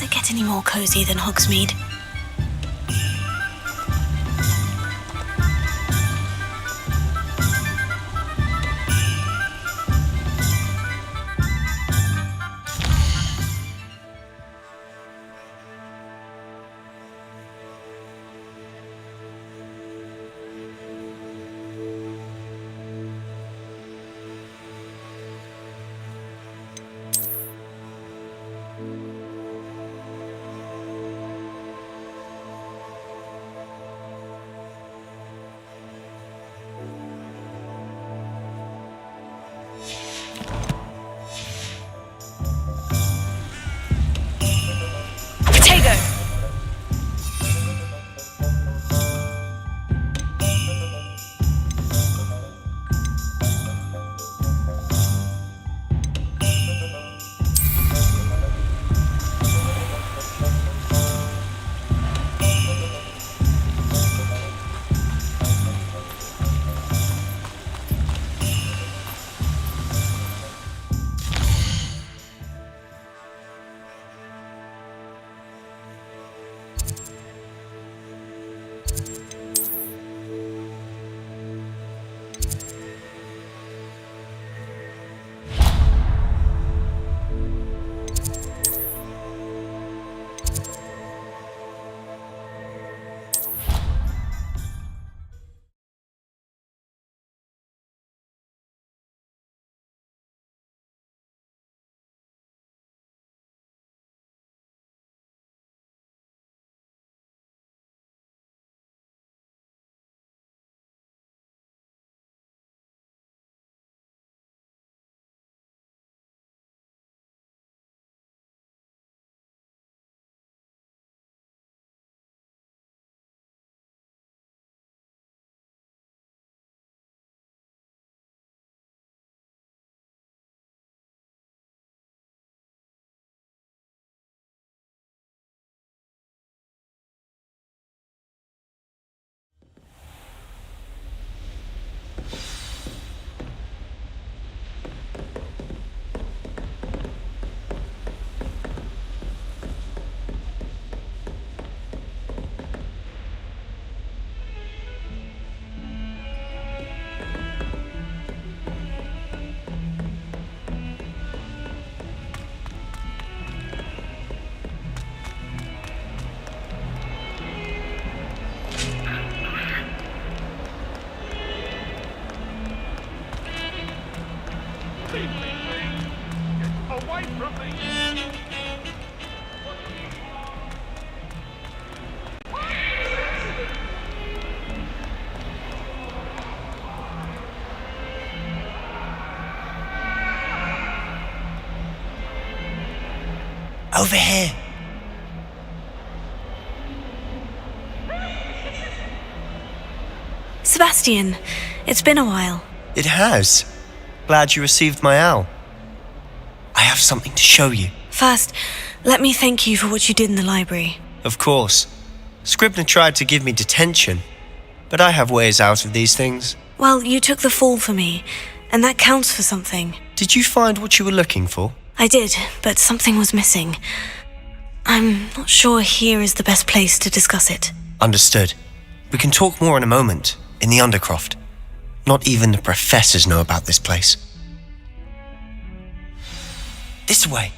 it get any more cozy than Hogsmeade? Over here. Sebastian, it's been a while. It has. Glad you received my owl. I have something to show you. First, let me thank you for what you did in the library. Of course. Scribner tried to give me detention, but I have ways out of these things. Well, you took the fall for me, and that counts for something. Did you find what you were looking for? I did, but something was missing. I'm not sure here is the best place to discuss it. Understood. We can talk more in a moment, in the Undercroft. Not even the professors know about this place. This way.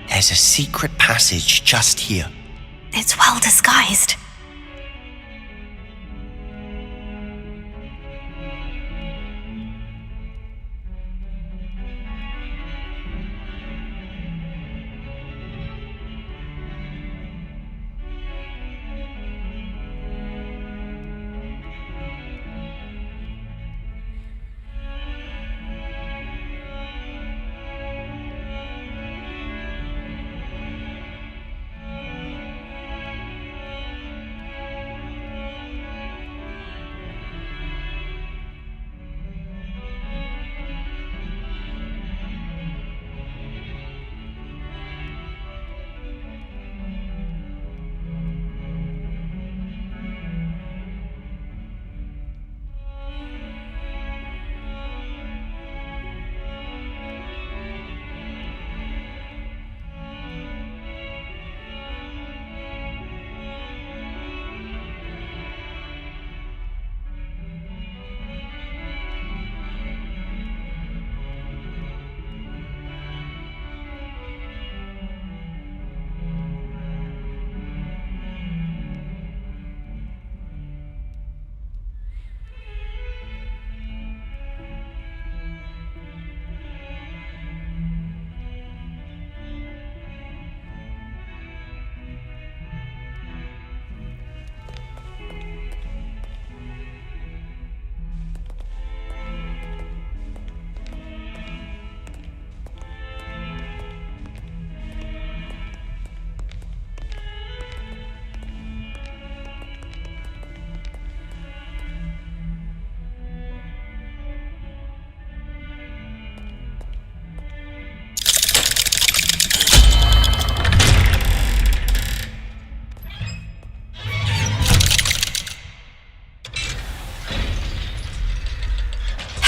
There's a secret passage just here. It's well disguised.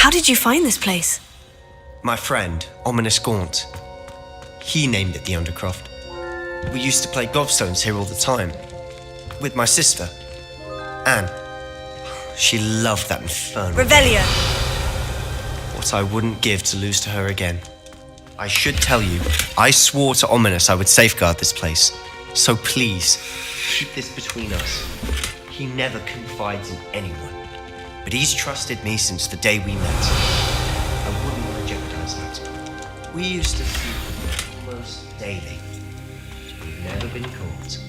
How did you find this place? My friend, Ominous Gaunt. He named it the Undercroft. We used to play gobstones here all the time. With my sister, Anne. She loved that infernal... Revelio! What I wouldn't give to lose to her again. I should tell you, I swore to Ominous I would safeguard this place. So please, keep this between us. He never confides in anyone. But he's trusted me since the day we met. I wouldn't want to jeopardize that. We used to see him almost daily. We've never been caught.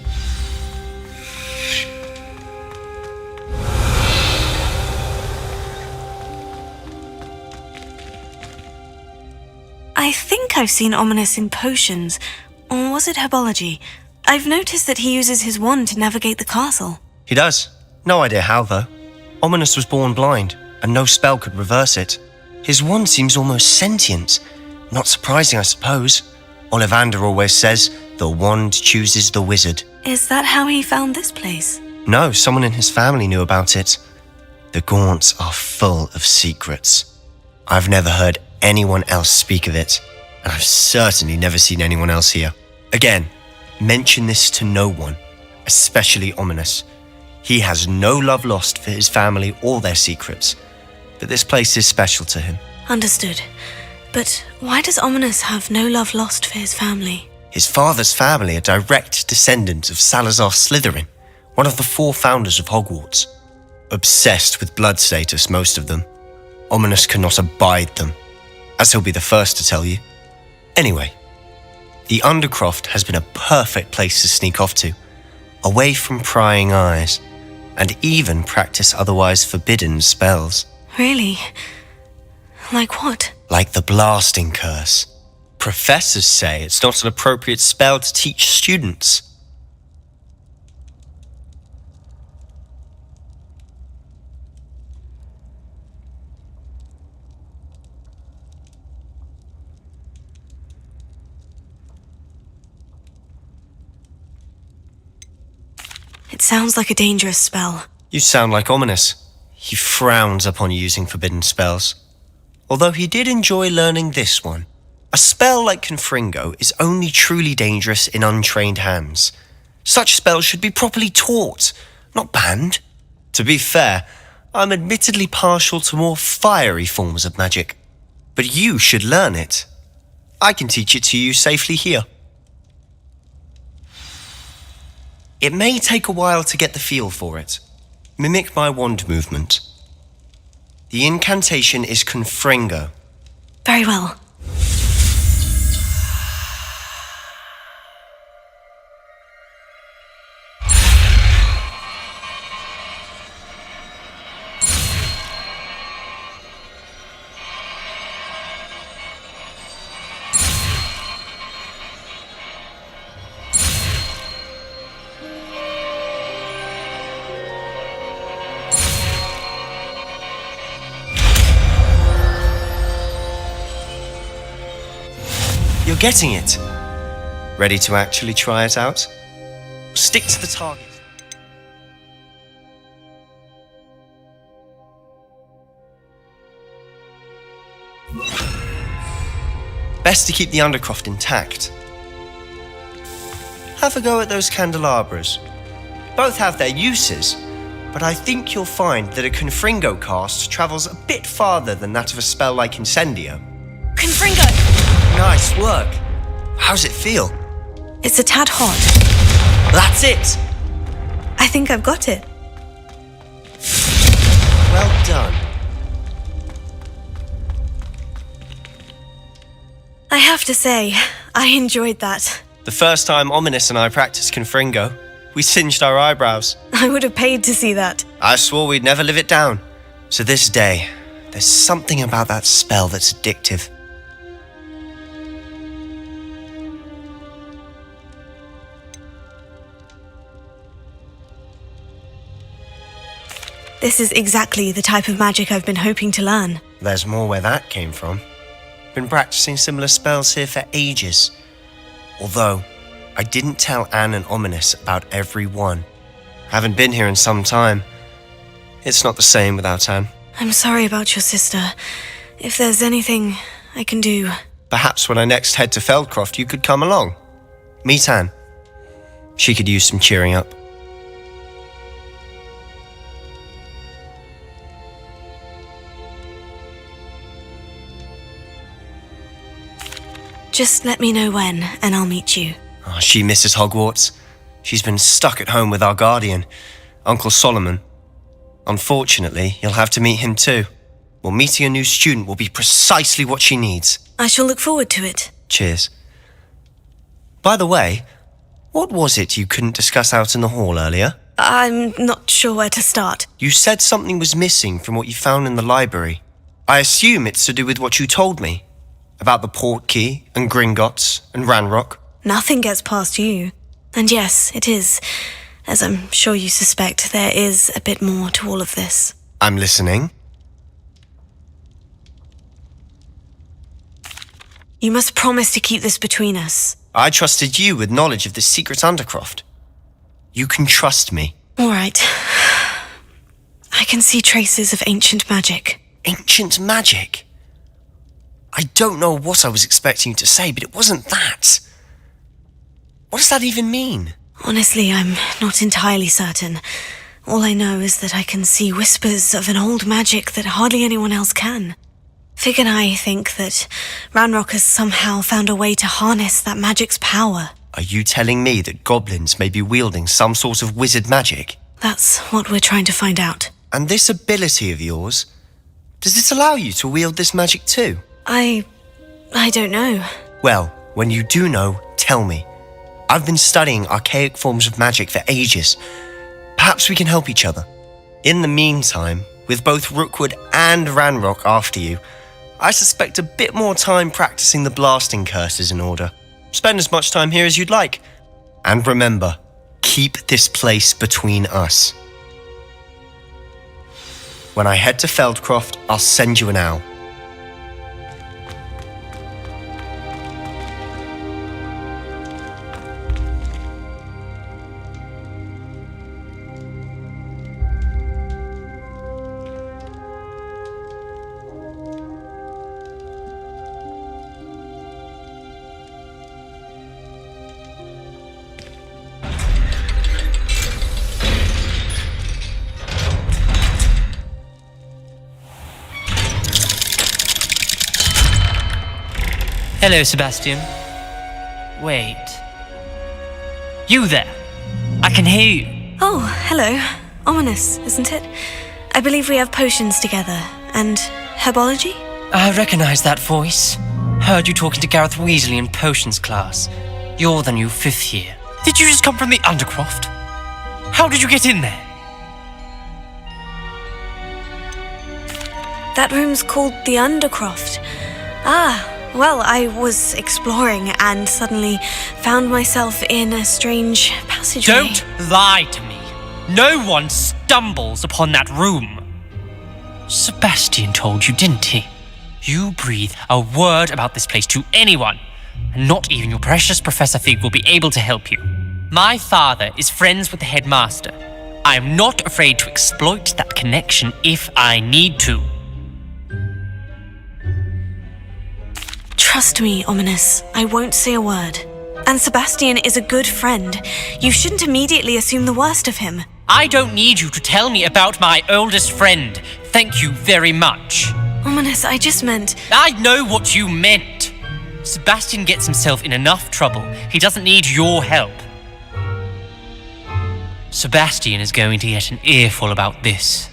I think I've seen Ominous in potions, or was it herbology? I've noticed that he uses his wand to navigate the castle. He does. No idea how, though. Ominous was born blind, and no spell could reverse it. His wand seems almost sentient. Not surprising, I suppose. Ollivander always says, the wand chooses the wizard. Is that how he found this place? No, someone in his family knew about it. The Gaunts are full of secrets. I've never heard anyone else speak of it, and I've certainly never seen anyone else here. Again, mention this to no one, especially Ominous. He has no love lost for his family or their secrets, but this place is special to him. Understood. But why does Ominous have no love lost for his family? His father's family are direct descendants of Salazar Slytherin, one of the 4 founders of Hogwarts. Obsessed with blood status, most of them. Ominous cannot abide them, as he'll be the first to tell you. Anyway, the Undercroft has been a perfect place to sneak off to, away from prying eyes, and even practice otherwise forbidden spells. Really? Like what? Like the blasting curse. Professors say it's not an appropriate spell to teach students. It sounds like a dangerous spell. You sound like Ominous. He frowns upon using forbidden spells. Although he did enjoy learning this one. A spell like Confringo is only truly dangerous in untrained hands. Such spells should be properly taught, not banned. To be fair, I'm admittedly partial to more fiery forms of magic. But you should learn it. I can teach it to you safely here. It may take a while to get the feel for it. Mimic my wand movement. The incantation is Confringo. Very well. You're getting it. Ready to actually try it out? Stick to the target. Best to keep the Undercroft intact. Have a go at those candelabras. Both have their uses, but I think you'll find that a Confringo cast travels a bit farther than that of a spell like Incendio. Confringo! Nice work. How's it feel? It's a tad hot. That's it! I think I've got it. Well done. I have to say, I enjoyed that. The first time Ominous and I practiced Confringo, we singed our eyebrows. I would have paid to see that. I swore we'd never live it down. To this day, there's something about that spell that's addictive. This is exactly the type of magic I've been hoping to learn. There's more where that came from. Been practicing similar spells here for ages. Although, I didn't tell Anne and Ominous about every one. Haven't been here in some time. It's not the same without Anne. I'm sorry about your sister. If there's anything I can do... Perhaps when I next head to Feldcroft, you could come along. Meet Anne. She could use some cheering up. Just let me know when, and I'll meet you. Oh, she misses Hogwarts. She's been stuck at home with our guardian, Uncle Solomon. Unfortunately, you'll have to meet him too. Well, meeting a new student will be precisely what she needs. I shall look forward to it. Cheers. By the way, what was it you couldn't discuss out in the hall earlier? I'm not sure where to start. You said something was missing from what you found in the library. I assume it's to do with what you told me. About the Portkey and Gringotts and Ranrock. Nothing gets past you. And yes, it is. As I'm sure you suspect, there is a bit more to all of this. I'm listening. You must promise to keep this between us. I trusted you with knowledge of this secret Undercroft. You can trust me. All right. I can see traces of ancient magic. Ancient magic? I don't know what I was expecting you to say, but it wasn't that. What does that even mean? Honestly, I'm not entirely certain. All I know is that I can see whispers of an old magic that hardly anyone else can. Fig and I think that Ranrock has somehow found a way to harness that magic's power. Are you telling me that goblins may be wielding some sort of wizard magic? That's what we're trying to find out. And this ability of yours, does it allow you to wield this magic too? I don't know. Well, when you do know, tell me. I've been studying archaic forms of magic for ages. Perhaps we can help each other. In the meantime, with both Rookwood and Ranrock after you, I suspect a bit more time practicing the blasting curses in order. Spend as much time here as you'd like. And remember, keep this place between us. When I head to Feldcroft, I'll send you an owl. Hello, Sebastian. Wait. You there? I can hear you. Oh, hello. Ominous, isn't it? I believe we have potions together. And herbology? I recognize that voice. Heard you talking to Gareth Weasley in potions class. You're the new 5th year. Did you just come from the Undercroft? How did you get in there? That room's called the Undercroft. Well, I was exploring and suddenly found myself in a strange passageway. Don't lie to me. No one stumbles upon that room. Sebastian told you, didn't he? You breathe a word about this place to anyone, and not even your precious Professor Fig will be able to help you. My father is friends with the headmaster. I am not afraid to exploit that connection if I need to. Trust me, Ominous. I won't say a word. And Sebastian is a good friend. You shouldn't immediately assume the worst of him. I don't need you to tell me about my oldest friend. Thank you very much. Ominous, I just meant... I know what you meant. Sebastian gets himself in enough trouble. He doesn't need your help. Sebastian is going to get an earful about this.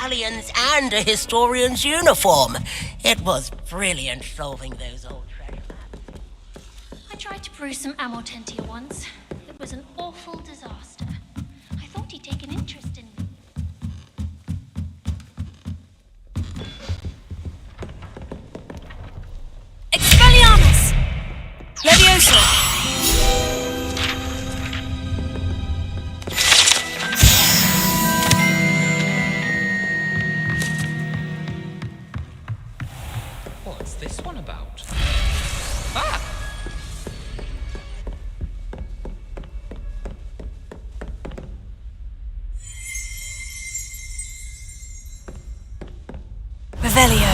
medallions and a historian's uniform. It was brilliant solving those old treasure maps. I tried to brew some Amortentia once. It was an awful disaster. I thought he'd take an interest in me. Expelliarmus! Leviosa! What's this one about? Ah! Revelio.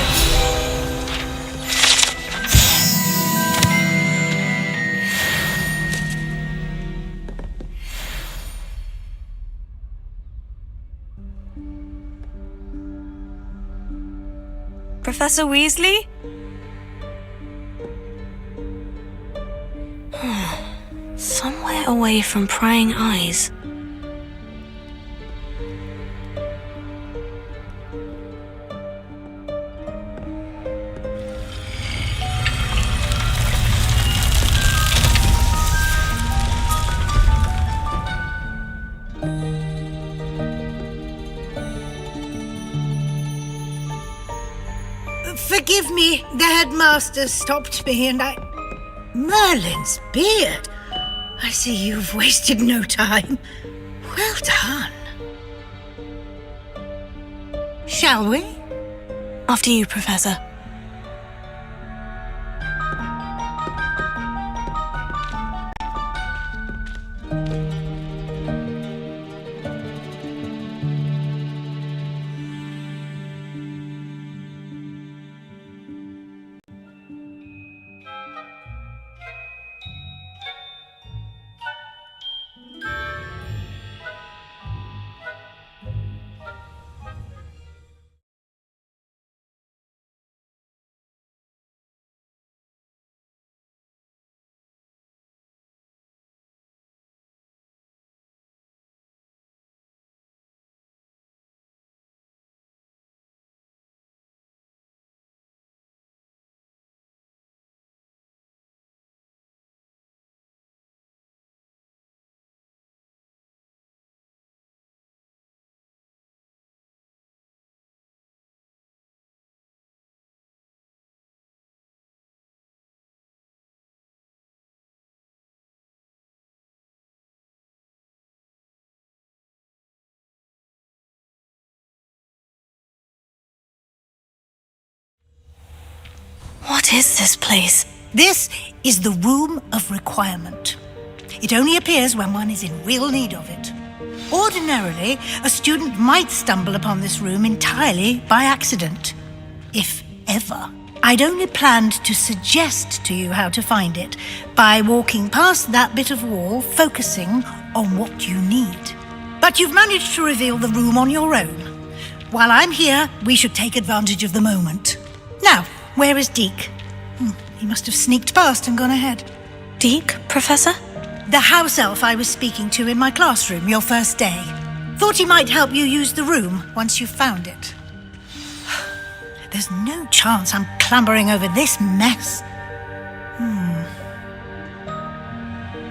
Professor Weasley? Somewhere away from prying eyes. Forgive me, the headmaster stopped me and I... Merlin's beard! I see you've wasted no time. Well done. Shall we? After you, Professor. What is this place? This is the Room of Requirement. It only appears when one is in real need of it. Ordinarily, a student might stumble upon this room entirely by accident. If ever. I'd only planned to suggest to you how to find it by walking past that bit of wall, focusing on what you need. But you've managed to reveal the room on your own. While I'm here, we should take advantage of the moment. Now, where is Deke? He must have sneaked past and gone ahead. Deke, Professor? The house elf I was speaking to in my classroom your first day. Thought he might help you use the room once you've found it. There's no chance I'm clambering over this mess.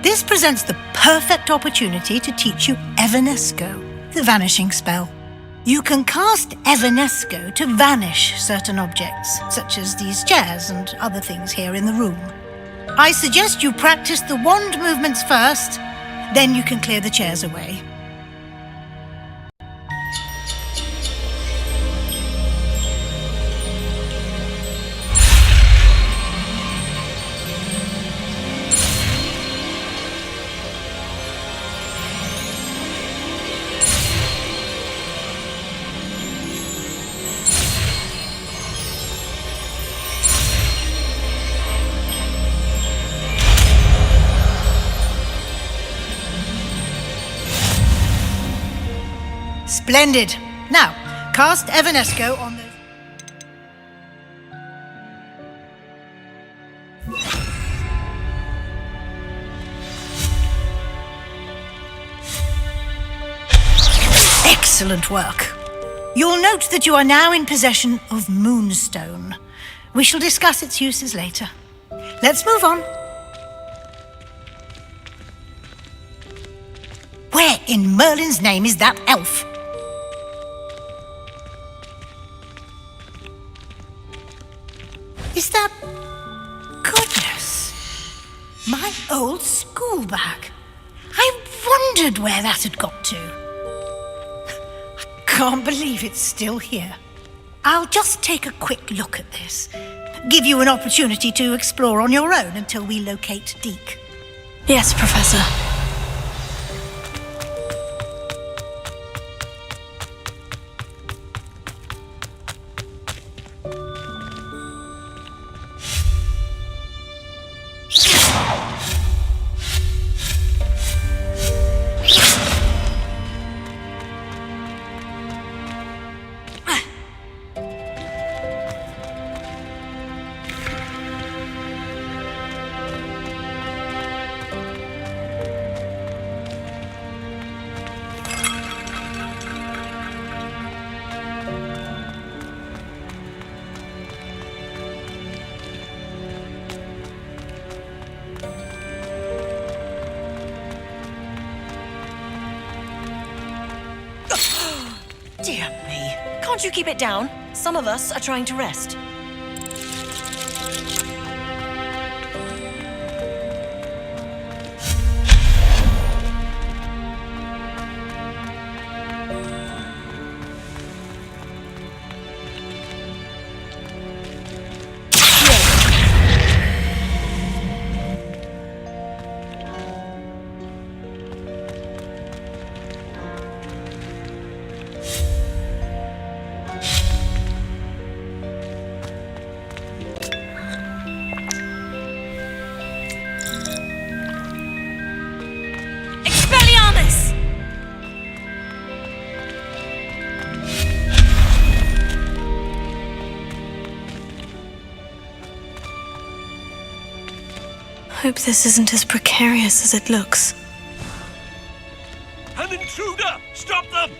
This presents the perfect opportunity to teach you Evanesco, the vanishing spell. You can cast Evanesco to vanish certain objects, such as these chairs and other things here in the room. I suggest you practice the wand movements first, then you can clear the chairs away. Splendid. Now, cast Evanesco on those... Excellent work. You'll note that you are now in possession of Moonstone. We shall discuss its uses later. Let's move on. Where in Merlin's name is that elf? Is that... Goodness! My old school bag. I wondered where that had got to. I can't believe it's still here. I'll just take a quick look at this. Give you an opportunity to explore on your own until we locate Deke. Yes, Professor. Dear me. Can't you keep it down? Some of us are trying to rest. Hope this isn't as precarious as it looks. An intruder! Stop them!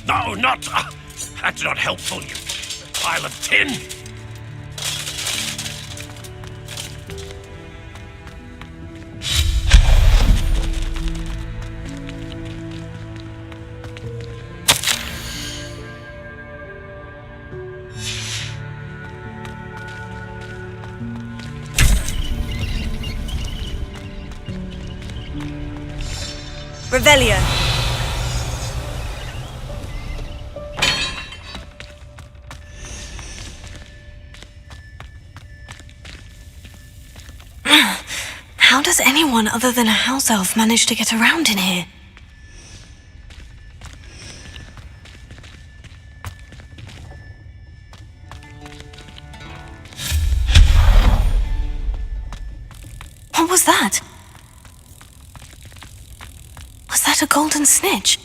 No, not... that's not helpful, you pile of tin! Revelio. How does anyone other than a house elf manage to get around in here? What was that? Was that a golden snitch?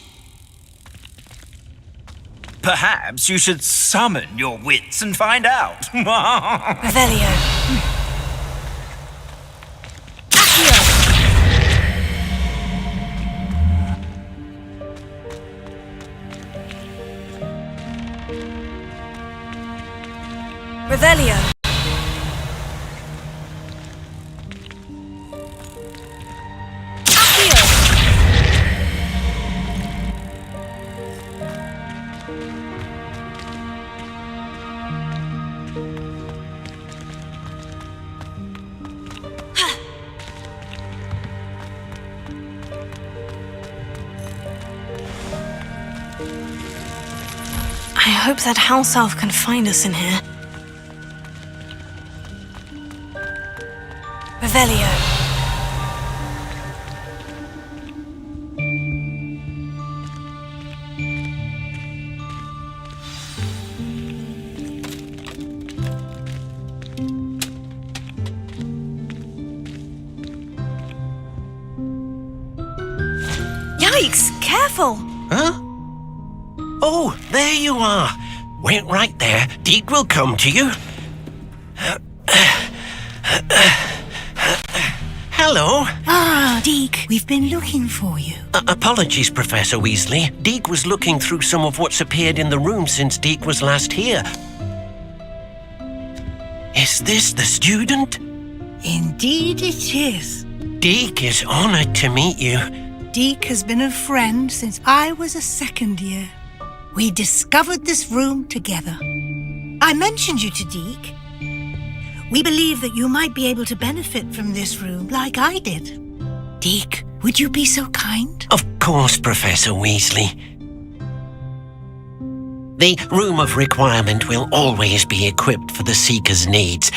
Perhaps you should summon your wits and find out. Revelio. Revelio. I hope that house elf can find us in here. Revelio. Yikes! Careful! Huh? Oh, there you are. Wait right there. Deke will come to you. How hello. Ah, Deke, we've been looking for you. Apologies, Professor Weasley. Deke was looking through some of what's appeared in the room since Deke was last here. Is this the student? Indeed it is. Deke is honored to meet you. Deke has been a friend since I was a second year. We discovered this room together. I mentioned you to Deke. We believe that you might be able to benefit from this room like I did. Deke, would you be so kind? Of course, Professor Weasley. The Room of Requirement will always be equipped for the Seeker's needs.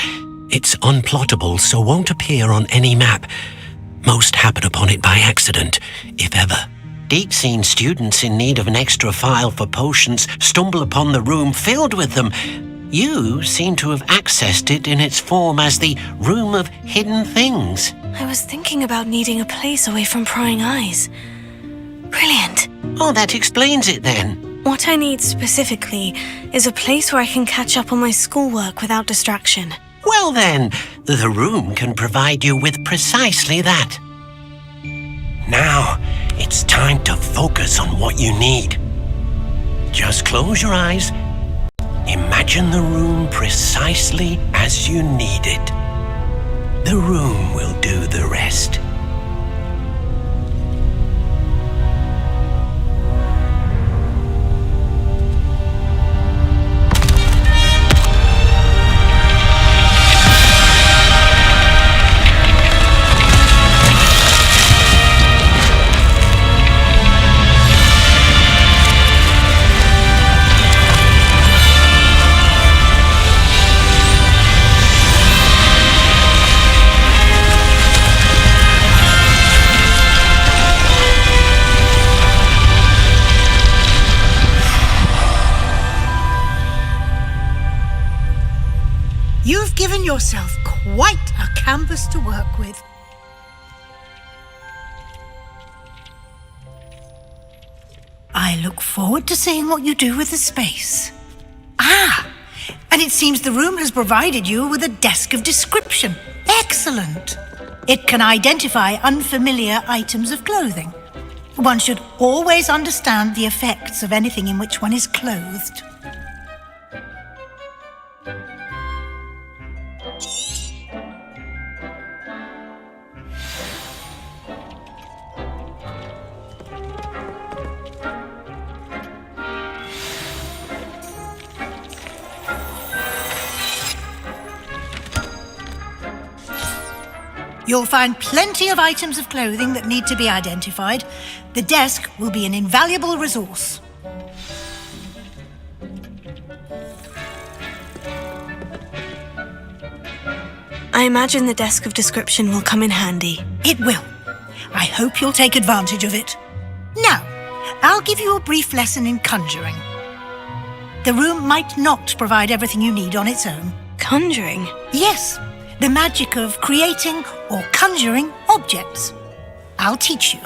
It's unplottable, so won't appear on any map. Most happen upon it by accident, if ever. Deke's seen students in need of an extra file for potions stumble upon the room filled with them. You seem to have accessed it in its form as the Room of Hidden Things. I was thinking about needing a place away from prying eyes. Brilliant. Oh, that explains it then. What I need specifically is a place where I can catch up on my schoolwork without distraction. Well then, the room can provide you with precisely that. Now, it's time to focus on what you need. Just close your eyes. Imagine the room precisely as you need it. The room will do the rest. You've given yourself quite a canvas to work with. I look forward to seeing what you do with the space. Ah, and it seems the room has provided you with a desk of description. Excellent. It can identify unfamiliar items of clothing. One should always understand the effects of anything in which one is clothed. You'll find plenty of items of clothing that need to be identified. The desk will be an invaluable resource. I imagine the desk of description will come in handy. It will. I hope you'll take advantage of it. Now, I'll give you a brief lesson in conjuring. The room might not provide everything you need on its own. Conjuring? Yes, the magic of creating or conjuring objects. I'll teach you.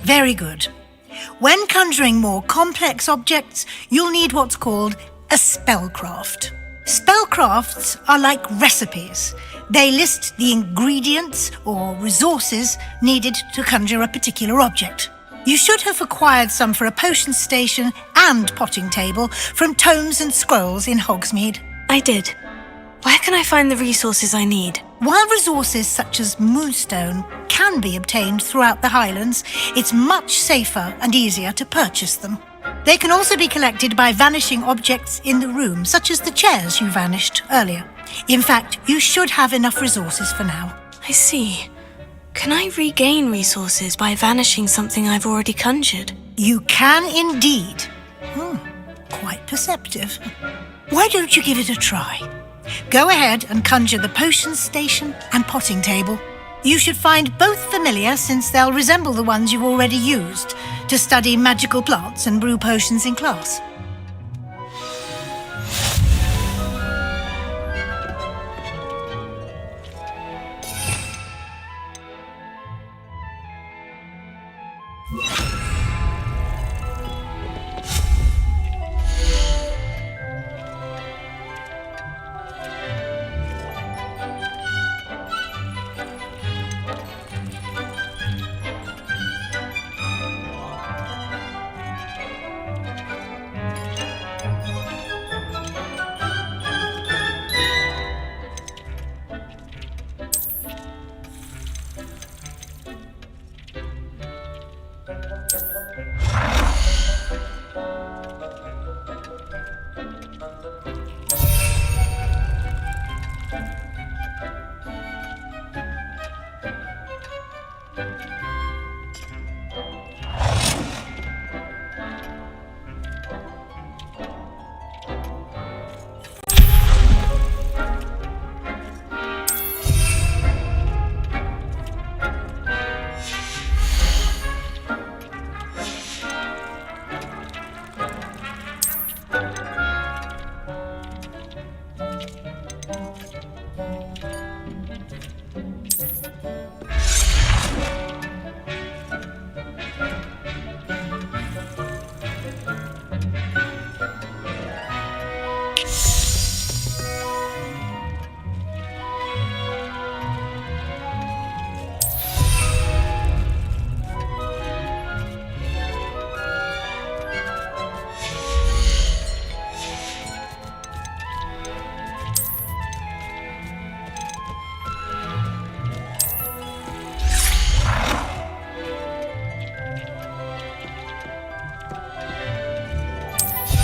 Very good. When conjuring more complex objects, you'll need what's called a spellcraft. Spellcrafts are like recipes. They list the ingredients or resources needed to conjure a particular object. You should have acquired some for a potion station and potting table from tomes and scrolls in Hogsmeade. I did. Where can I find the resources I need? While resources such as moonstone can be obtained throughout the Highlands, it's much safer and easier to purchase them. They can also be collected by vanishing objects in the room, such as the chairs you vanished earlier. In fact, you should have enough resources for now. I see. Can I regain resources by vanishing something I've already conjured? You can indeed. Quite perceptive. Why don't you give it a try? Go ahead and conjure the potion station and potting table. You should find both familiar, since they'll resemble the ones you've already used to study magical plants and brew potions in class.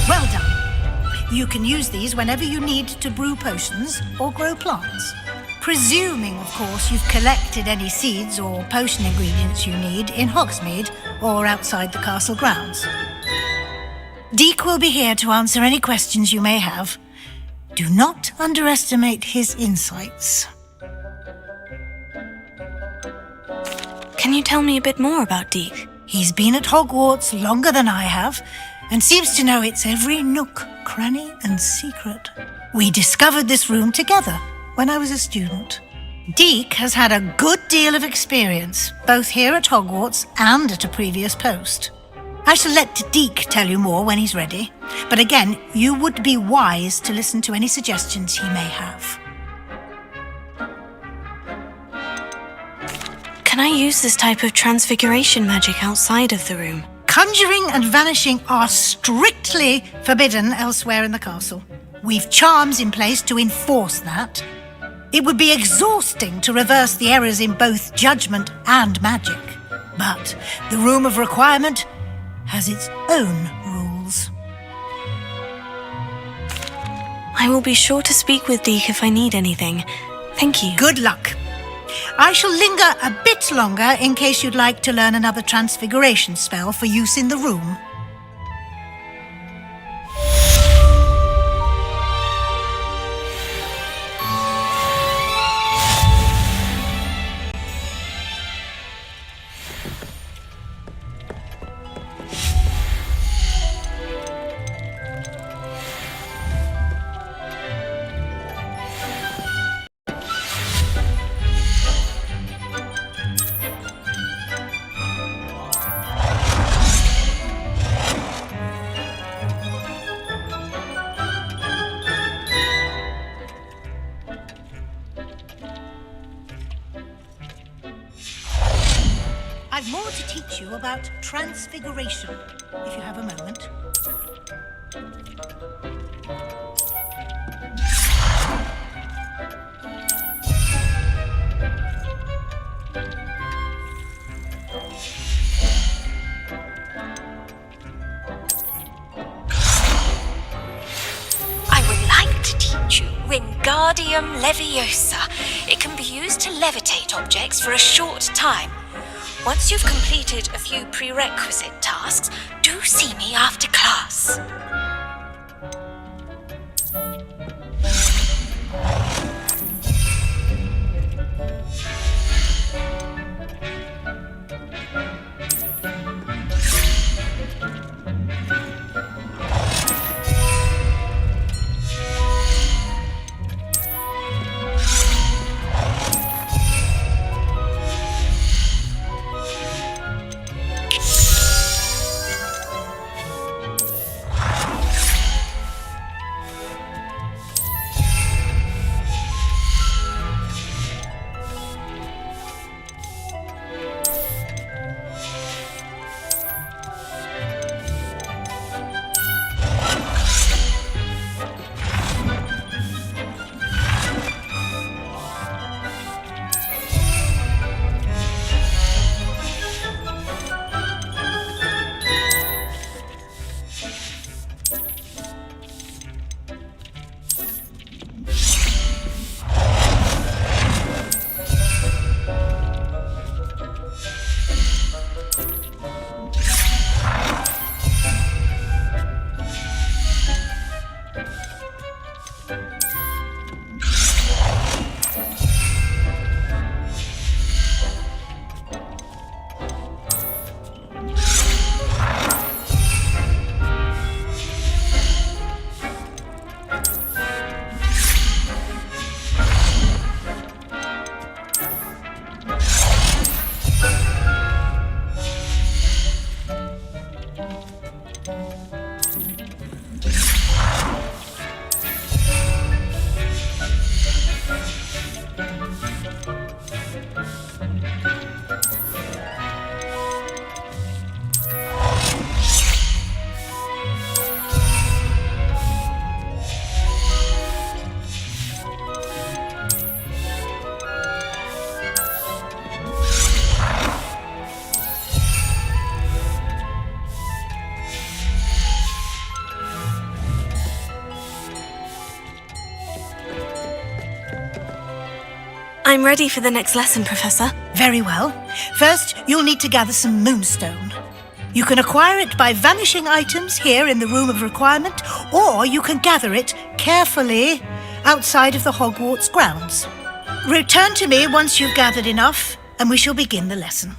Well done. You can use these whenever you need to brew potions or grow plants. Presuming, of course, you've collected any seeds or potion ingredients you need in Hogsmeade or outside the castle grounds. Deek will be here to answer any questions you may have. Do not underestimate his insights. Can you tell me a bit more about Deek? He's been at Hogwarts longer than I have, and seems to know its every nook, cranny, and secret. We discovered this room together when I was a student. Deek has had a good deal of experience, both here at Hogwarts and at a previous post. I shall let Deek tell you more when he's ready, but again, you would be wise to listen to any suggestions he may have. Can I use this type of transfiguration magic outside of the room? Conjuring and vanishing are strictly forbidden elsewhere in the castle. We've charms in place to enforce that. It would be exhausting to reverse the errors in both judgment and magic. But the Room of Requirement has its own rules. I will be sure to speak with Deek if I need anything. Thank you. Good luck. I shall linger a bit longer in case you'd like to learn another transfiguration spell for use in the room. I've more to teach you about transfiguration, if you have a moment. I would like to teach you Wingardium Leviosa. It can be used to levitate objects for a short time. Once you've completed a few prerequisite tasks, do see me after class. I'm ready for the next lesson, Professor. Very well. First, you'll need to gather some moonstone. You can acquire it by vanishing items here in the Room of Requirement, or you can gather it carefully outside of the Hogwarts grounds. Return to me once you've gathered enough, and we shall begin the lesson.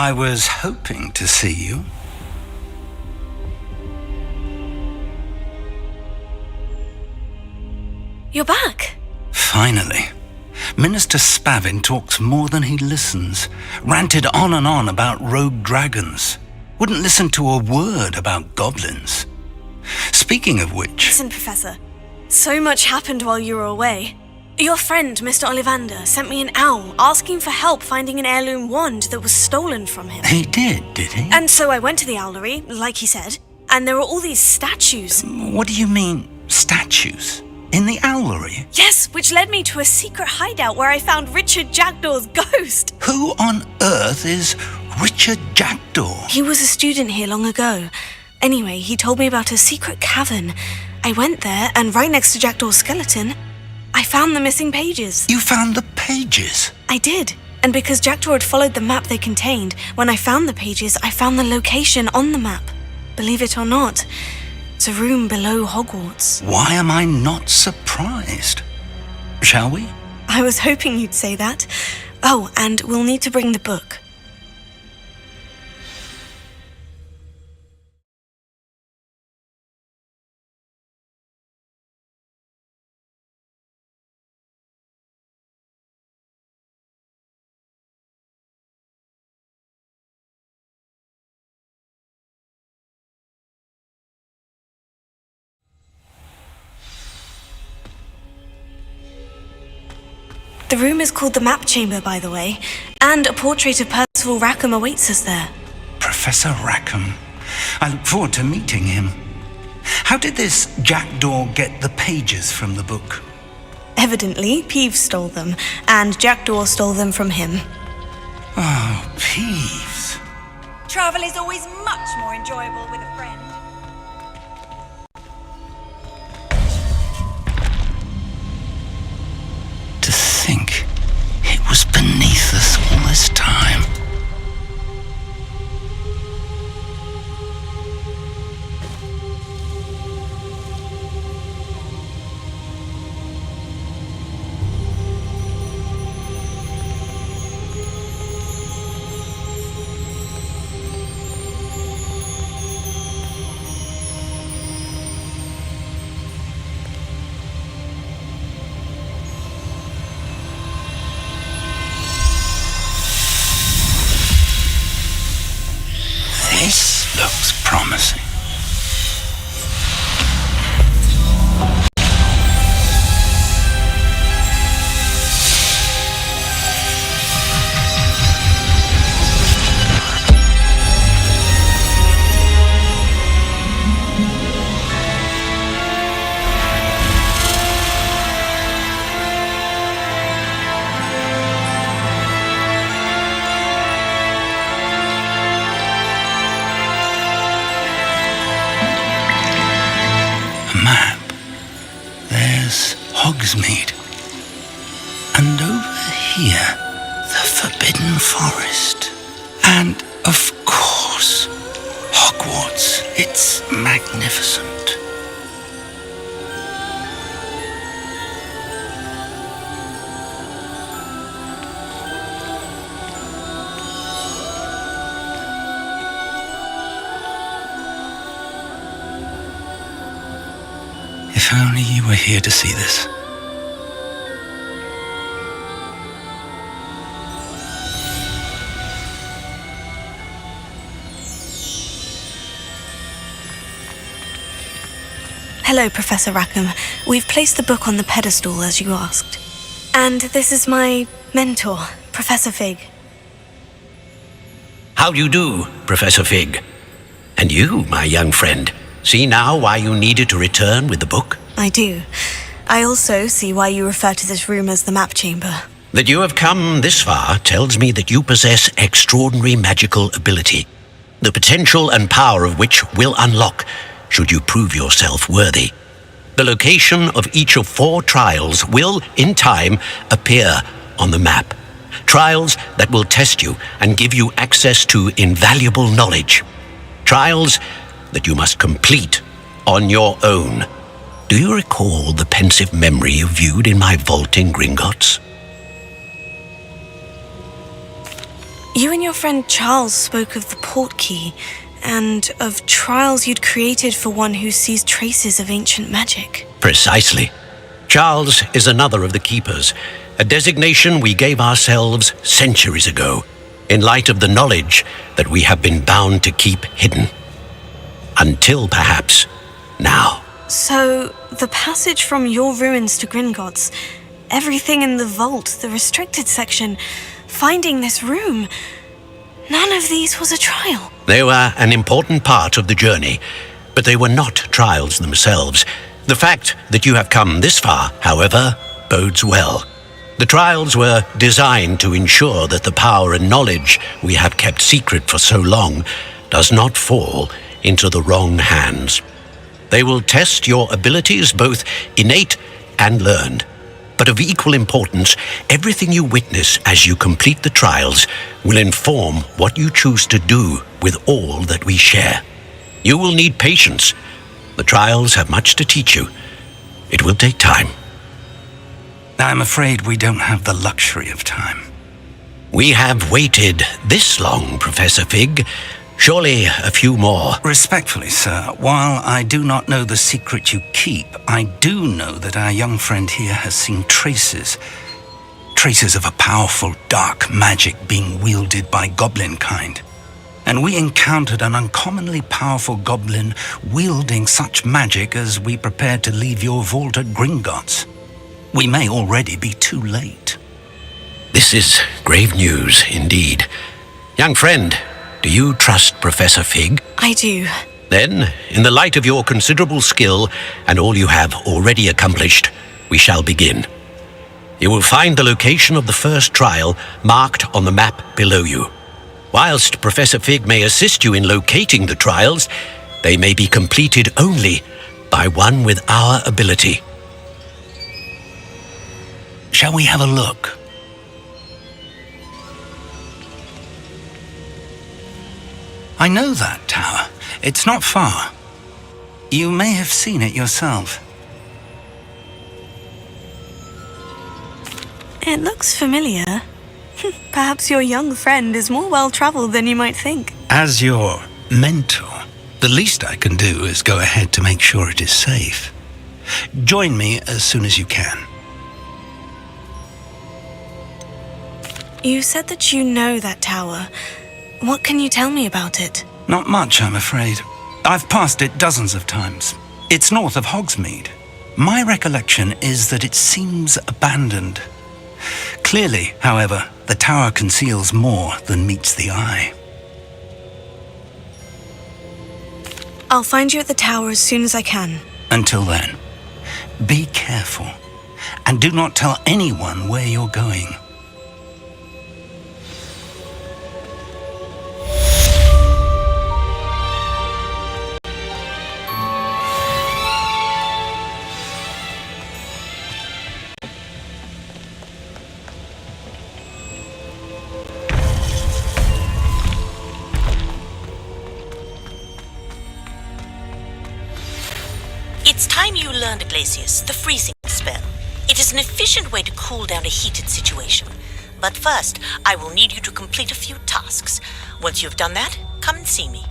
I was hoping to see you. You're back. Finally. Minister Spavin talks more than he listens. Ranted on and on about rogue dragons. Wouldn't listen to a word about goblins. Speaking of which... Listen, Professor. So much happened while you were away. Your friend, Mr. Ollivander, sent me an owl asking for help finding an heirloom wand that was stolen from him. He did he? And so I went to the owlery, like he said, and there were all these statues. What do you mean, statues? In the owlery? Yes, which led me to a secret hideout where I found Richard Jackdaw's ghost. Who on earth is Richard Jackdaw? He was a student here long ago. Anyway, he told me about a secret cavern. I went there, and right next to Jackdaw's skeleton, I found the missing pages. You found the pages? I did. And because Jackdaw had followed the map they contained, when I found the pages, I found the location on the map. Believe it or not, it's a room below Hogwarts. Why am I not surprised? Shall we? I was hoping you'd say that. Oh, and we'll need to bring the book. The room is called the Map Chamber, by the way, and a portrait of Percival Rackham awaits us there. Professor Rackham. I look forward to meeting him. How did this Jackdaw get the pages from the book? Evidently, Peeves stole them, and Jackdaw stole them from him. Oh, Peeves. Travel is always much more enjoyable with a friend. To think it was beneath us all this time. This looks promising. Map. There's Hogsmeade. And over here, the Forbidden Forest. And, of course, Hogwarts. It's magnificent. If only you were here to see this. Hello, Professor Rackham. We've placed the book on the pedestal, as you asked. And this is my mentor, Professor Fig. How do you do, Professor Fig? And you, my young friend, see now why you needed to return with the book? I do. I also see why you refer to this room as the Map Chamber. That you have come this far tells me that you possess extraordinary magical ability, the potential and power of which will unlock should you prove yourself worthy. The location of each of 4 trials will, in time, appear on the map. Trials that will test you and give you access to invaluable knowledge. Trials that you must complete on your own. Do you recall the pensive memory you viewed in my vault in Gringotts? You and your friend Charles spoke of the port key, and of trials you'd created for one who sees traces of ancient magic. Precisely. Charles is another of the Keepers, a designation we gave ourselves centuries ago, in light of the knowledge that we have been bound to keep hidden. Until, perhaps, now. So, the passage from your ruins to Gringotts, everything in the vault, the restricted section, finding this room, none of these was a trial. They were an important part of the journey, but they were not trials themselves. The fact that you have come this far, however, bodes well. The trials were designed to ensure that the power and knowledge we have kept secret for so long does not fall into the wrong hands. They will test your abilities, both innate and learned. But of equal importance, everything you witness as you complete the trials will inform what you choose to do with all that we share. You will need patience. The trials have much to teach you. It will take time. I'm afraid we don't have the luxury of time. We have waited this long, Professor Fig. Surely a few more. Respectfully, sir, while I do not know the secret you keep, I do know that our young friend here has seen traces of a powerful dark magic being wielded by goblin kind. And we encountered an uncommonly powerful goblin wielding such magic as we prepared to leave your vault at Gringotts. We may already be too late. This is grave news indeed. Young friend, do you trust Professor Fig? I do. Then, in the light of your considerable skill and all you have already accomplished, we shall begin. You will find the location of the first trial marked on the map below you. Whilst Professor Fig may assist you in locating the trials, they may be completed only by one with our ability. Shall we have a look? I know that tower. It's not far. You may have seen it yourself. It looks familiar. Perhaps your young friend is more well-traveled than you might think. As your mentor, the least I can do is go ahead to make sure it is safe. Join me as soon as you can. You said that you know that tower. What can you tell me about it? Not much, I'm afraid. I've passed it dozens of times. It's north of Hogsmeade. My recollection is that it seems abandoned. Clearly, however, the tower conceals more than meets the eye. I'll find you at the tower as soon as I can. Until then, be careful, and do not tell anyone where you're going. It's time you learned, Glacius, the freezing spell. It is an efficient way to cool down a heated situation. But first, I will need you to complete a few tasks. Once you've done that, come and see me.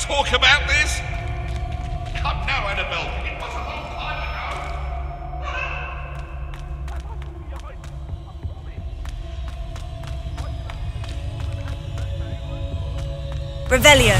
Talk about this? Come now, Annabelle. It was a long time ago. Revelio.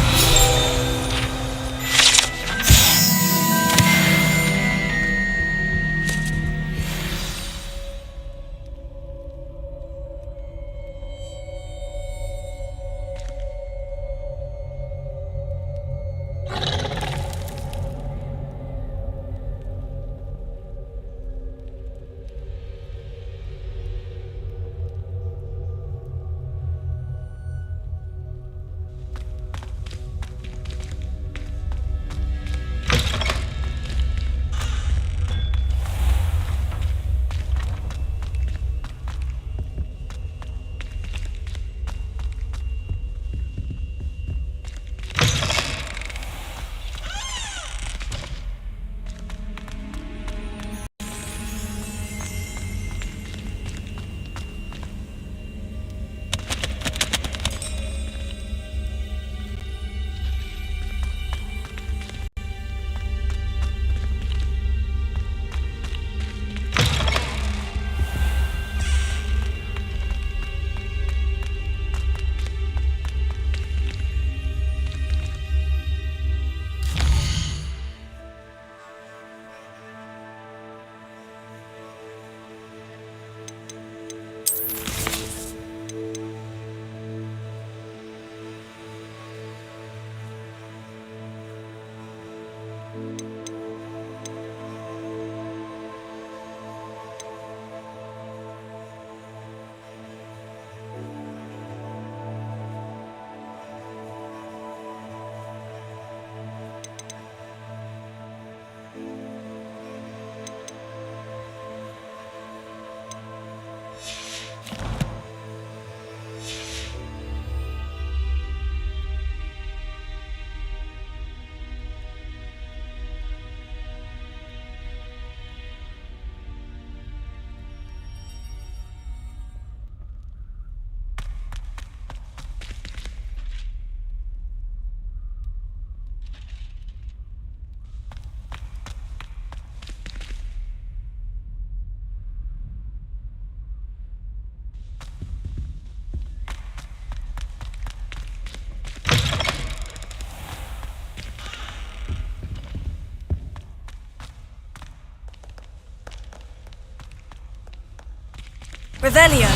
Revelio.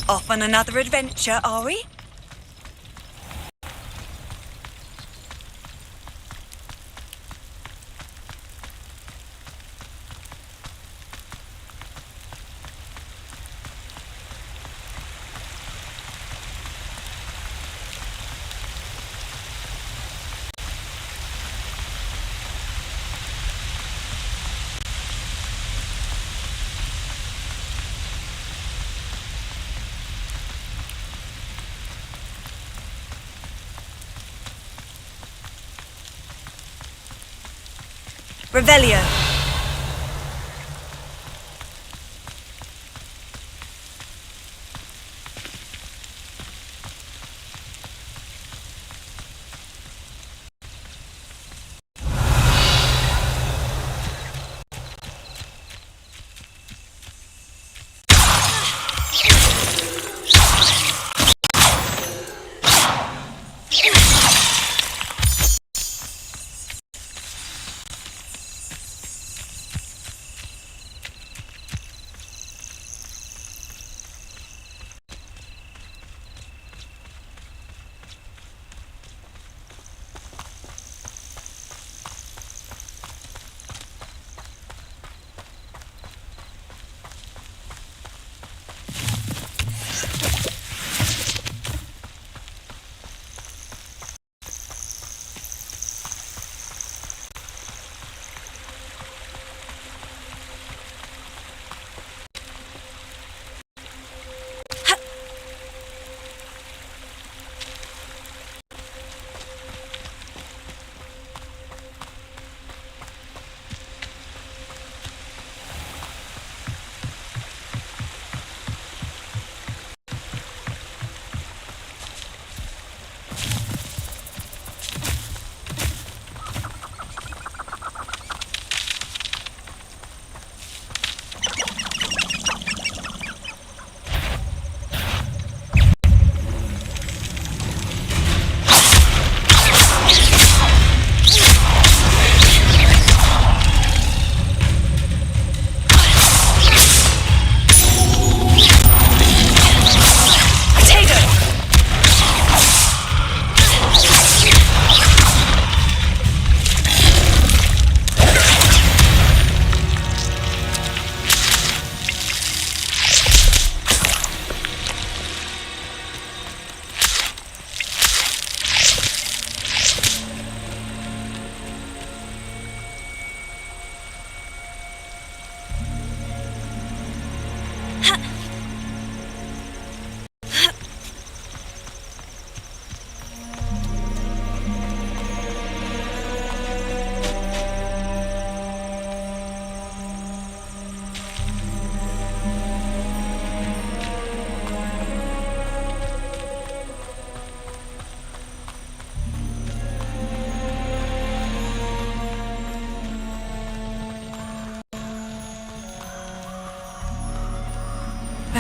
Off on another adventure, are we? Revelio.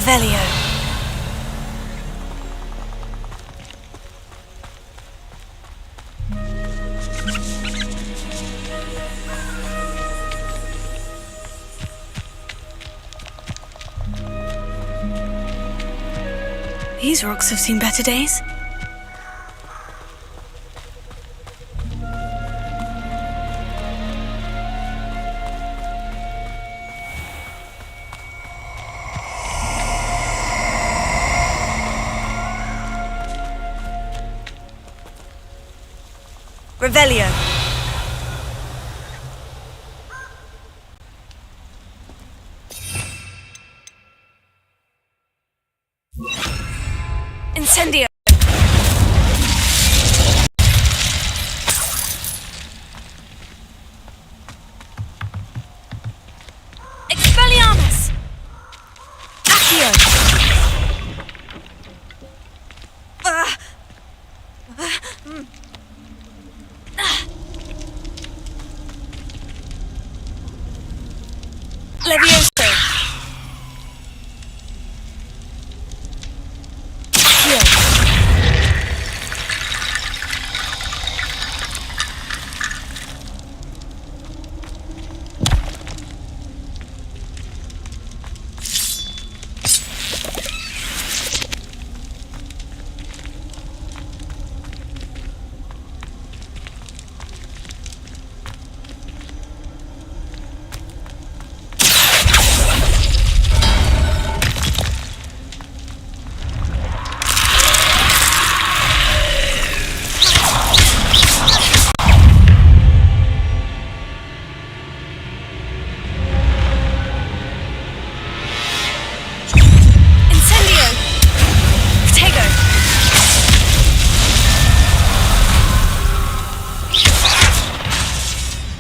Revelio. These rocks have seen better days. Revelio. Incendio. Expelliarmus. Accio. Levioso.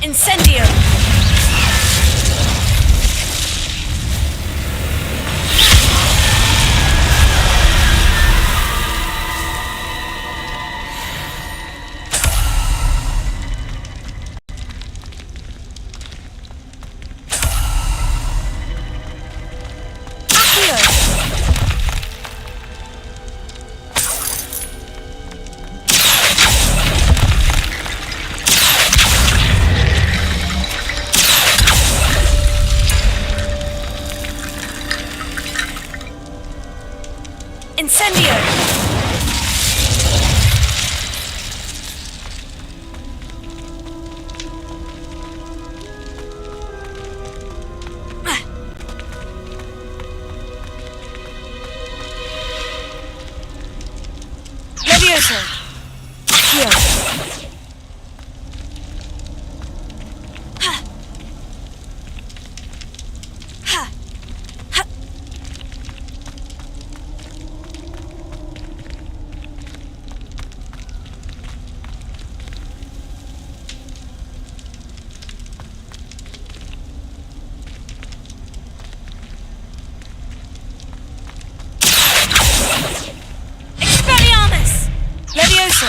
Incendio! Incendio! Levioso! Accio! Expelliarmus! Levioso!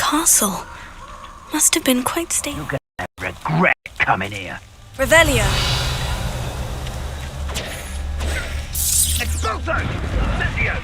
castle. Must have been quite stable. You're gonna regret coming here. Revelio! Expulso! Incendio!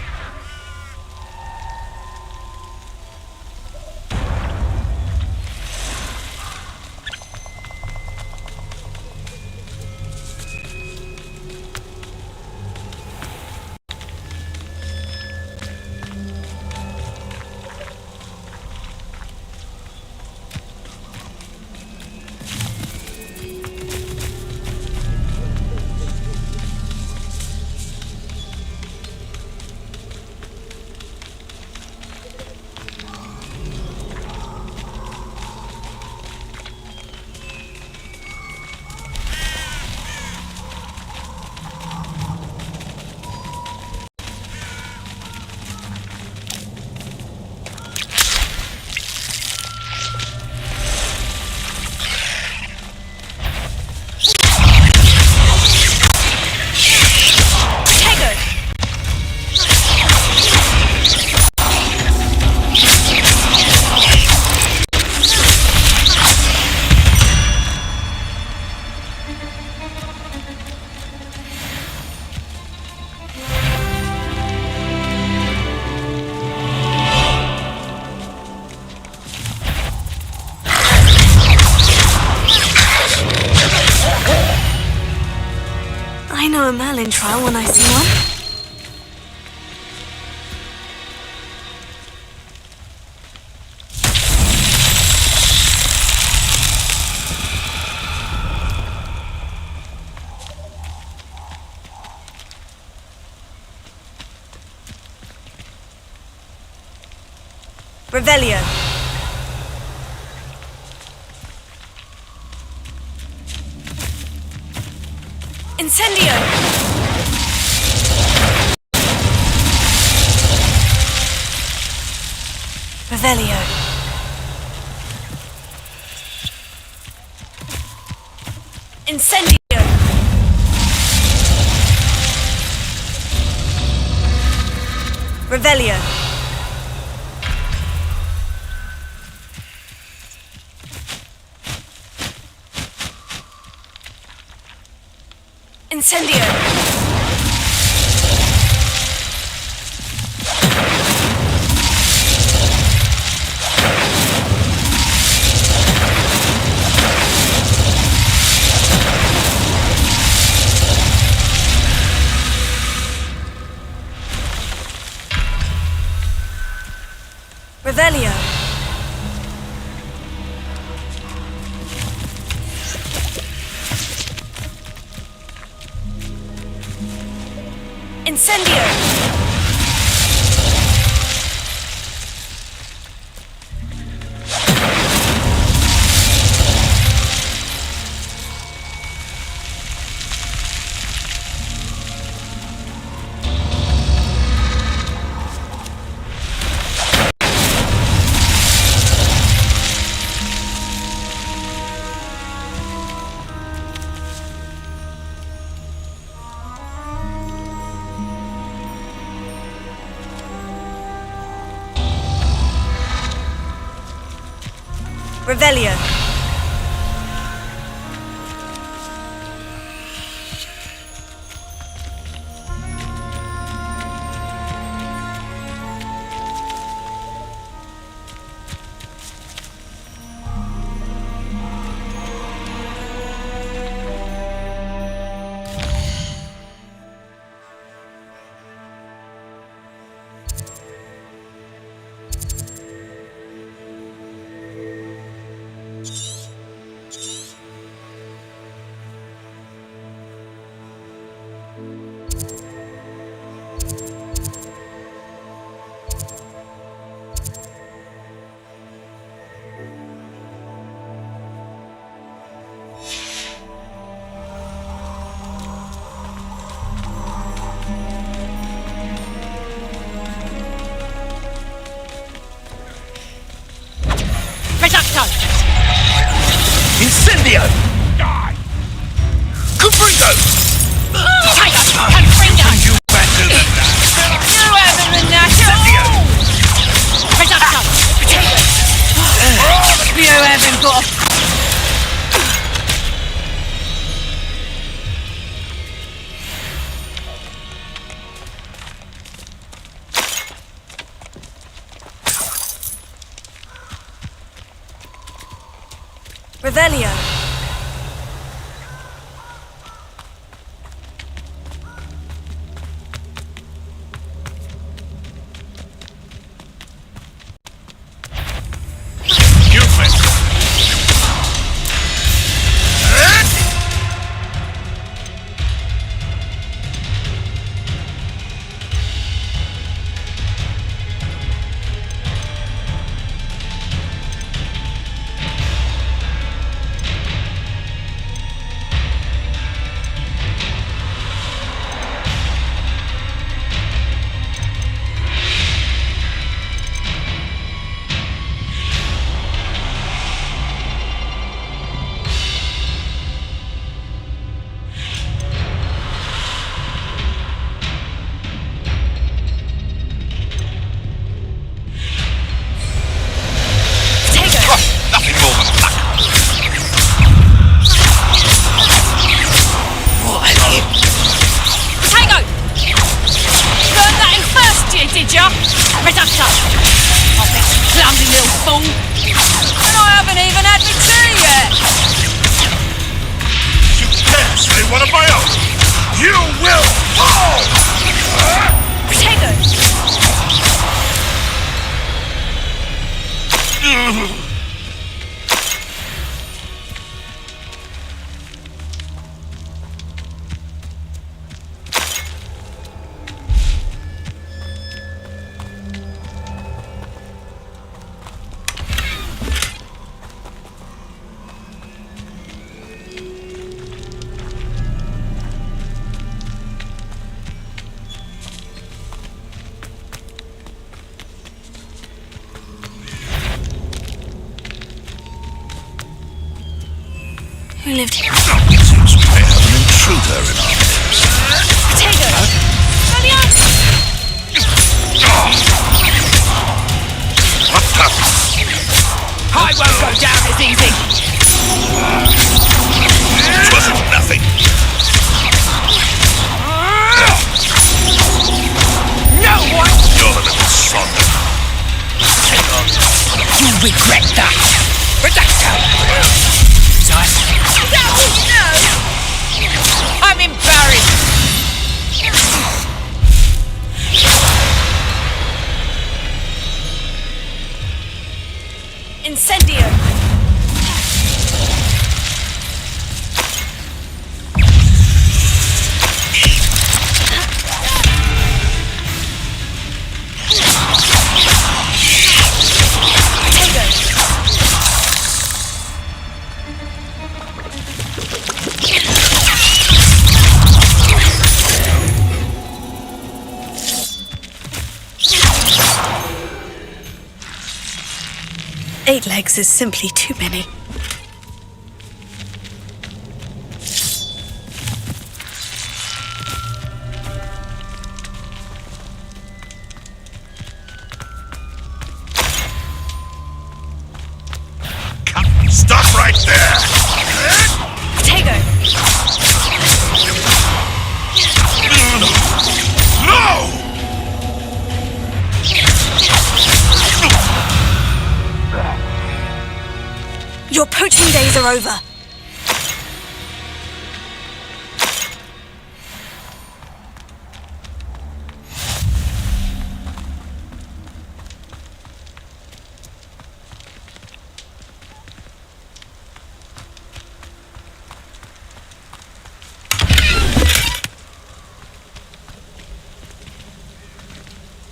I know a Merlin trial when I see one. Revelio! Incendio! Revelio! Incendio! Revelio! Incendio! Revelio! Incendio! Revelio! Revelio. Who lived here? Seems we may have an intruder in our midst. Potato! What happened? I won't go down as easy. It wasn't nothing. No one! You're a little son. You regret that. Reducto! Is that all you know? I'm embarrassed. Incendio! Eight legs is simply too many. Stop right there! Potato! No! Your poaching days are over.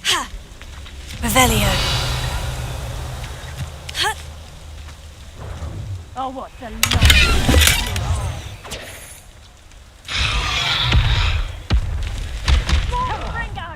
Ha! Revelio. Oh, what a long... Ringo!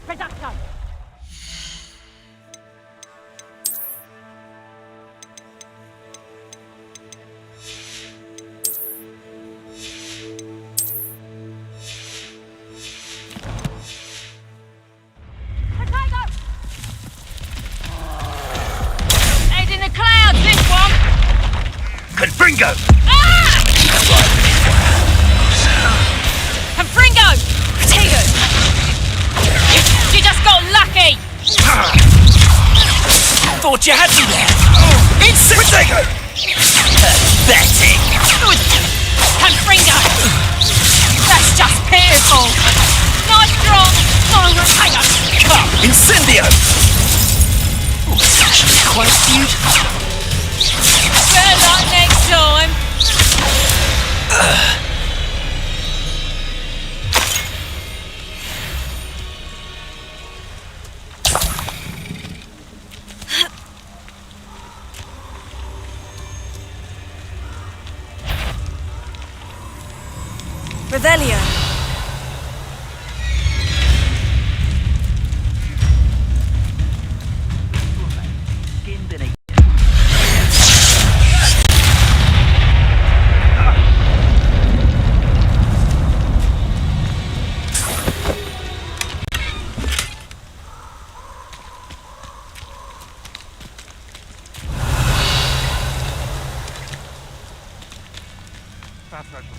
Reducto! Potato! Head in the clouds, this one! Confringo! Ah! Confringo! Potato! You just got lucky! Thought you had me there! Potato! Pathetic! Confringo! That's just pitiful! Nice strong! Potato! Incendio! Oh, it's actually quite beautiful. Better luck next time! Revelio. Skinned and eaten.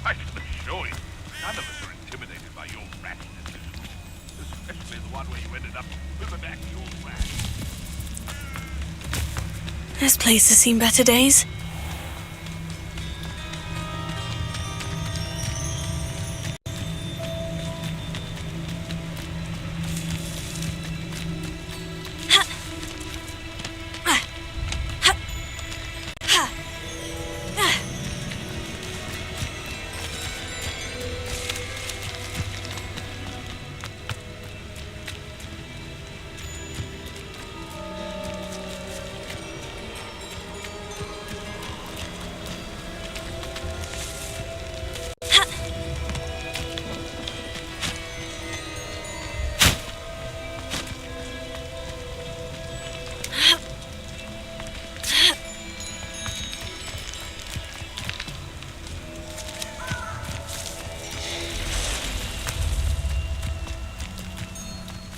I can assure you, none of us are intimidated by your rashness, especially the one where you ended up with the back of your flag. This place has seen better days.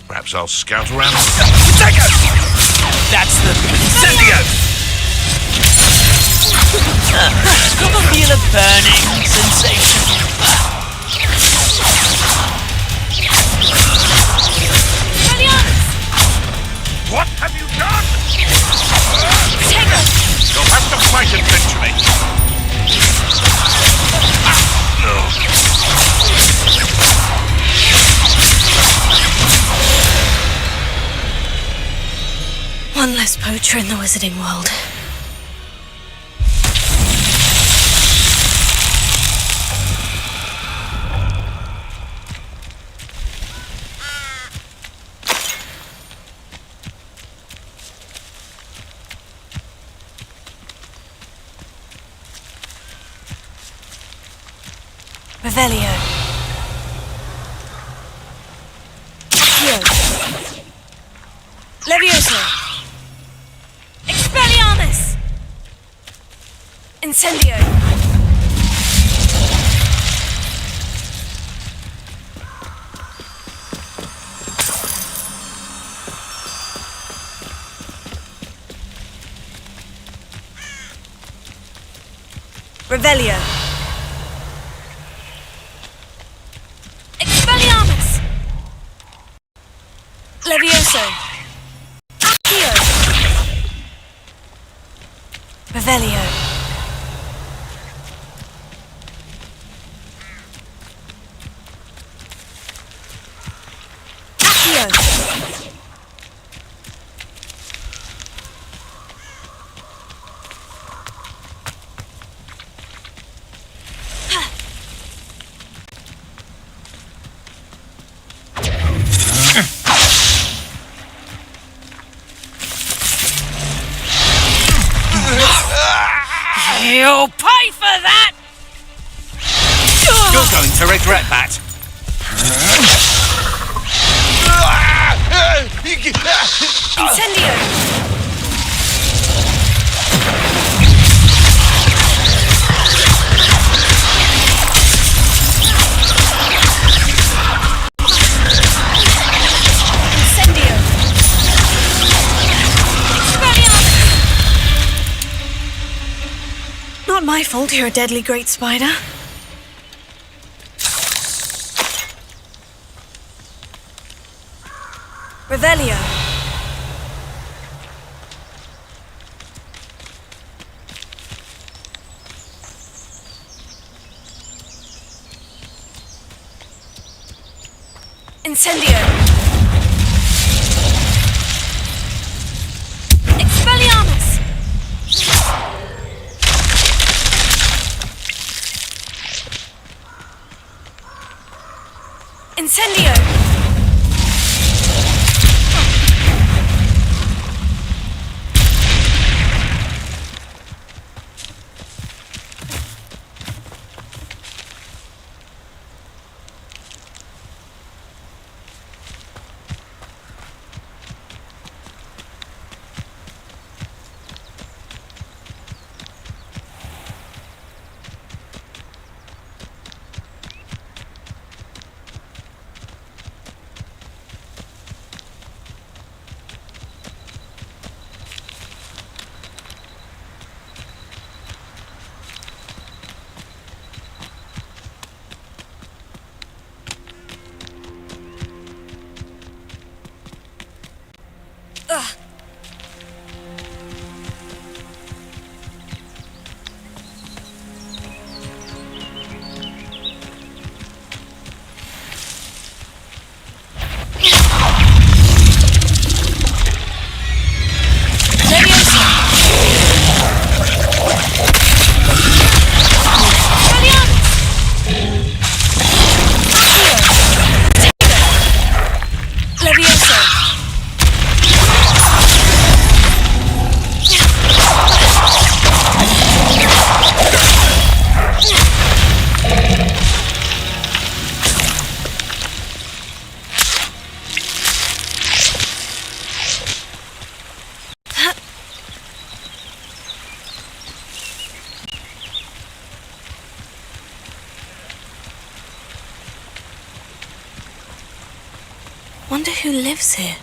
Perhaps I'll scout around. Potato! That's the Incendio! Ever feel a burning sensation? What have you done? You'll have to fight eventually. One less poacher in the wizarding world. Revelio. Accio. Levioso. Expelliarmus! Incendio! Revelio! Expelliarmus! Levioso! Accio! Revelio. Accio. You'll pay for that! You're going to regret that. Incendio! Not my fault you're a deadly great spider. Revelio. Incendio. Expelliarmus. Incendio! Wonder who lives here.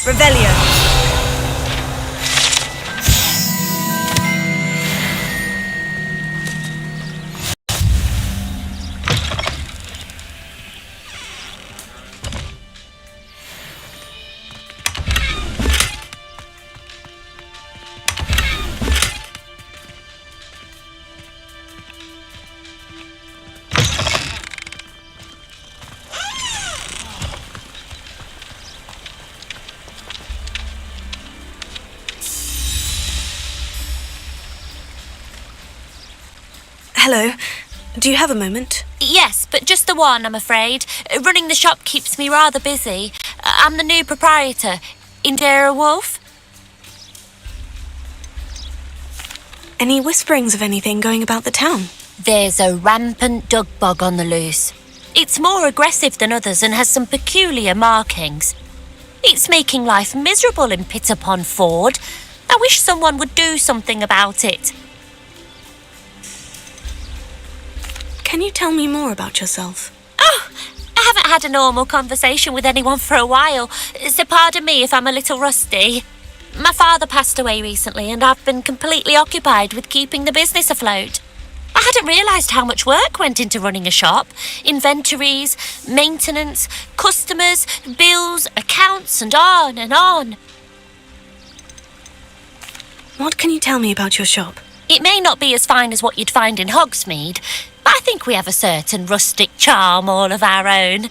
Revelio. Hello. Do you have a moment? Yes, but just the one, I'm afraid. Running the shop keeps me rather busy. I'm the new proprietor, Indira Wolf. Any whisperings of anything going about the town? There's a rampant dug bug on the loose. It's more aggressive than others and has some peculiar markings. It's making life miserable in Pitterpond Ford. I wish someone would do something about it. Can you tell me more about yourself? Oh, I haven't had a normal conversation with anyone for a while, so pardon me if I'm a little rusty. My father passed away recently and I've been completely occupied with keeping the business afloat. I hadn't realised how much work went into running a shop. Inventories, maintenance, customers, bills, accounts, and on and on. What can you tell me about your shop? It may not be as fine as what you'd find in Hogsmeade, but I think we have a certain rustic charm all of our own.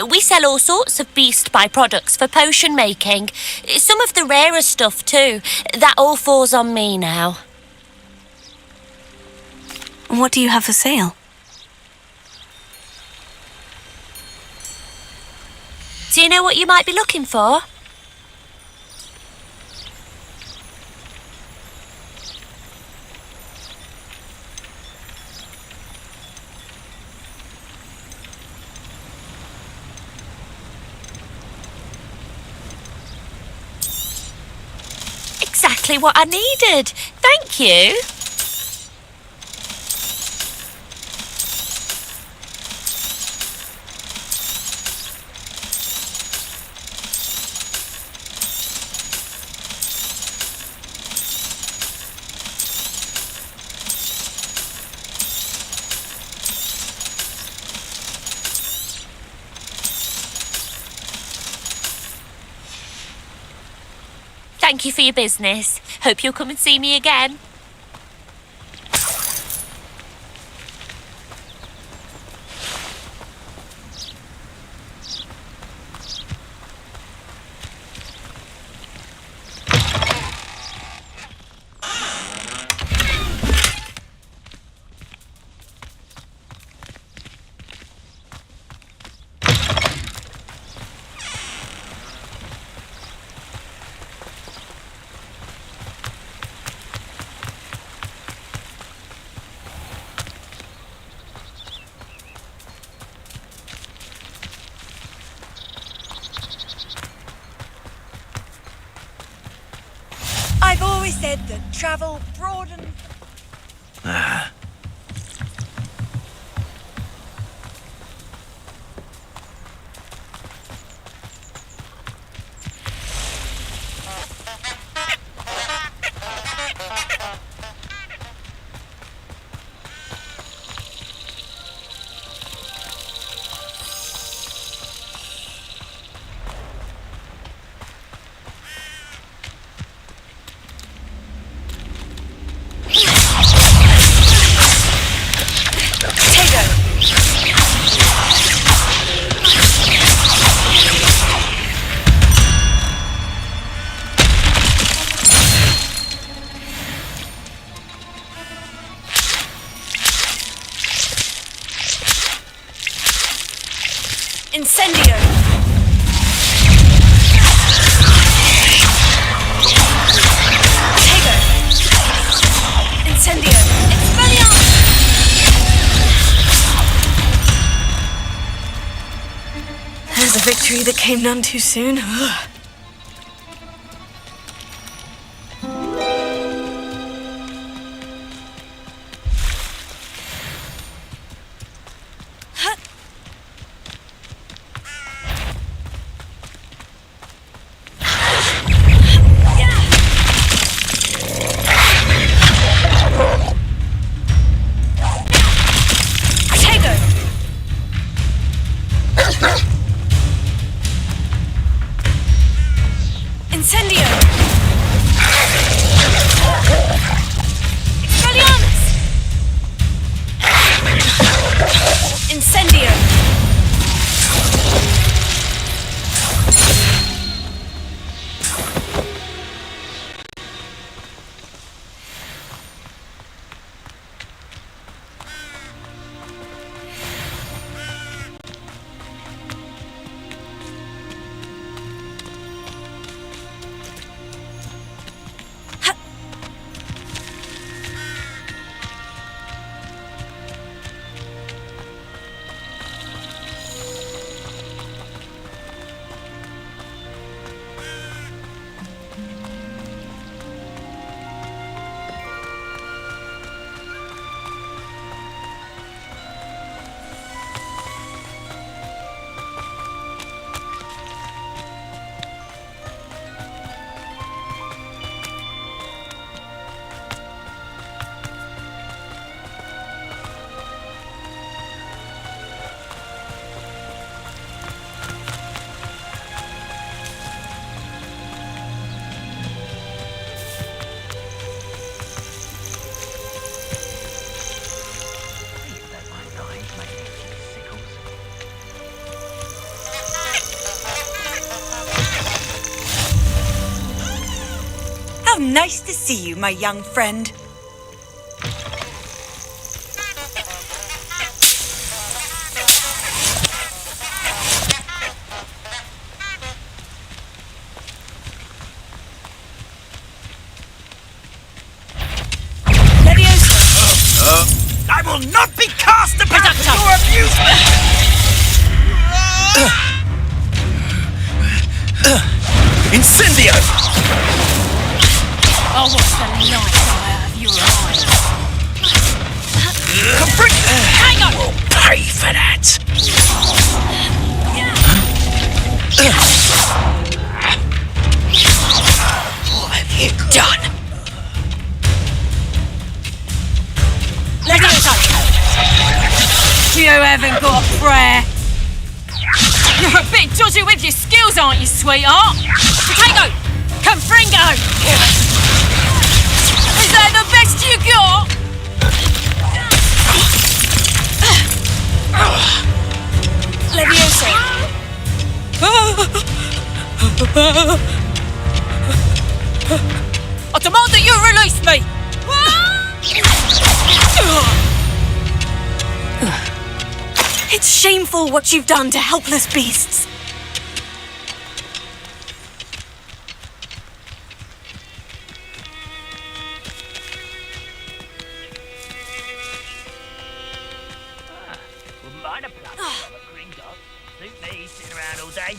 We sell all sorts of beast by-products for potion making. Some of the rarer stuff too. That all falls on me now. What do you have for sale? Do you know what you might be looking for? Exactly what I needed. Thank you. Thank you for your business. Hope you'll come and see me again. I've always said that travel broadens... Incendio! Tego! Incendio! Expelliarmus! There's a victory that came none too soon. Ugh. Nice to see you, my young friend. I will not be cast upon your amusement! Incendio! Oh, what's the light eye of your eyes? Hang on! We'll pay for that! What have you done? Let us go! You haven't got a prayer. You're a bit dodgy with your skills, aren't you, sweetheart? Potato! Confringo! Is that the best you got? Leviosa. I demand that you release me! It's shameful what you've done to helpless beasts. Wouldn't mind a plug from a gringo. Suit me, sitting around all day.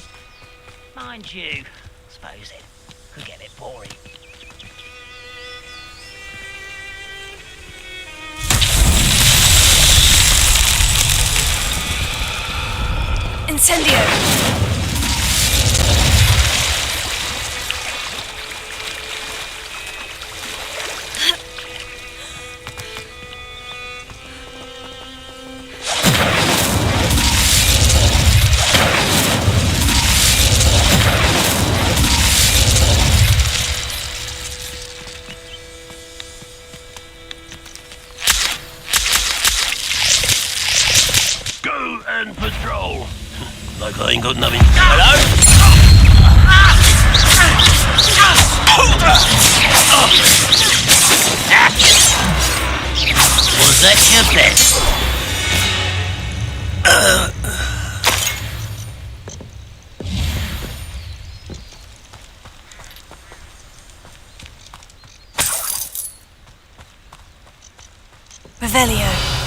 Mind you, suppose it could get a bit boring. Incendio! Go and patrol. Like I ain't got nothing. Hello? Was that your best? Revelio.